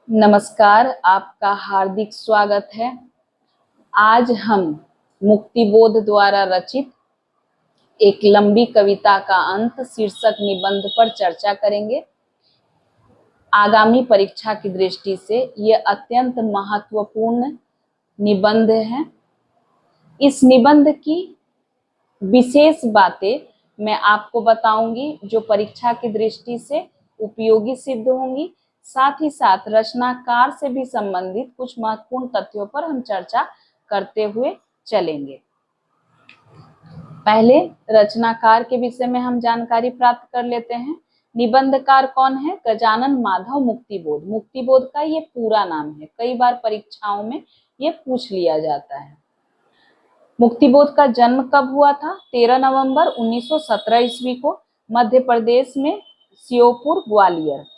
नमस्कार, आपका हार्दिक स्वागत है। आज हम मुक्तिबोध द्वारा रचित एक लंबी कविता का अंत शीर्षक निबंध पर चर्चा करेंगे। आगामी परीक्षा की दृष्टि से यह अत्यंत महत्वपूर्ण निबंध है। इस निबंध की विशेष बातें मैं आपको बताऊंगी जो परीक्षा की दृष्टि से उपयोगी सिद्ध होंगी। साथ ही साथ रचनाकार से भी संबंधित कुछ महत्वपूर्ण तथ्यों पर हम चर्चा करते हुए चलेंगे। पहले रचनाकार के विषय में हम जानकारी प्राप्त कर लेते हैं। निबंधकार कौन है? गजानन माधव मुक्तिबोध। मुक्तिबोध का ये पूरा नाम है, कई बार परीक्षाओं में ये पूछ लिया जाता है। मुक्तिबोध का जन्म कब हुआ था? 13 नवंबर 1917 ईस्वी को मध्य प्रदेश में श्योपुर, ग्वालियर।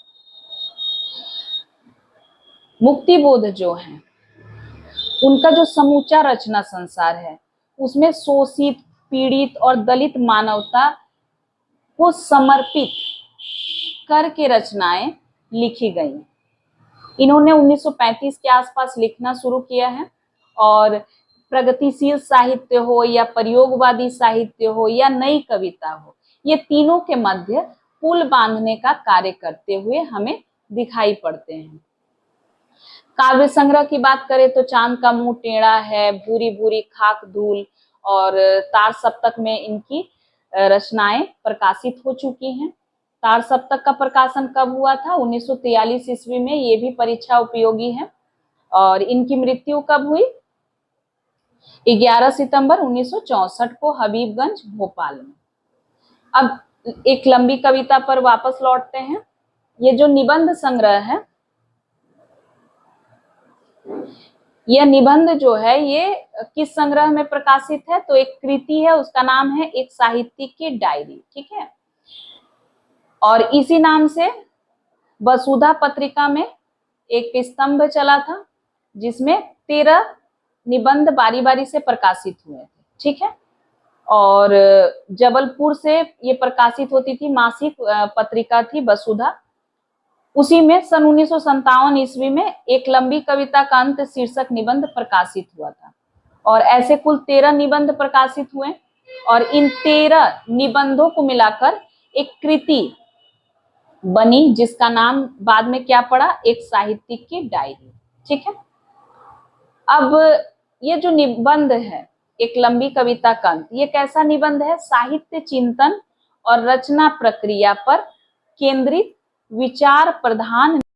मुक्तिबोध जो है उनका जो समूचा रचना संसार है उसमें शोषित, पीड़ित और दलित मानवता को समर्पित करके रचनाएं लिखी गई। इन्होंने 1935 के आसपास लिखना शुरू किया है और प्रगतिशील साहित्य हो या प्रयोगवादी साहित्य हो या नई कविता हो, ये तीनों के मध्य पुल बांधने का कार्य करते हुए हमें दिखाई पड़ते हैं। काव्य संग्रह की बात करें तो चांद का मुंह टेढ़ा है, भूरी भूरी खाक धूल और तार सप्तक में इनकी रचनाएं प्रकाशित हो चुकी हैं। तार सप्तक का प्रकाशन कब हुआ था? 1943 ईस्वी में। ये भी परीक्षा उपयोगी है। और इनकी मृत्यु कब हुई? 11 सितंबर 1964 को हबीबगंज, भोपाल में। अब एक लंबी कविता पर वापस लौटते हैं। ये जो निबंध संग्रह है, यह निबंध जो है ये किस संग्रह में प्रकाशित है? तो एक कृति है, उसका नाम है एक साहित्यिक की डायरी। ठीक है। और इसी नाम से वसुधा पत्रिका में एक स्तंभ चला था जिसमें 13 निबंध बारी बारी से प्रकाशित हुए थे। ठीक है। और जबलपुर से ये प्रकाशित होती थी, मासिक पत्रिका थी वसुधा। उसी में सन 1957 ईस्वी में एक लंबी कविता का अंत शीर्षक निबंध प्रकाशित हुआ था। और ऐसे कुल 13 निबंध प्रकाशित हुए और इन 13 निबंधों को मिलाकर एक कृति बनी जिसका नाम बाद में क्या पड़ा? एक साहित्यिक की डायरी। ठीक है। अब ये जो निबंध है एक लंबी कविता का अंत, ये कैसा निबंध है? साहित्य चिंतन और रचना प्रक्रिया पर केंद्रित विचार प्रधान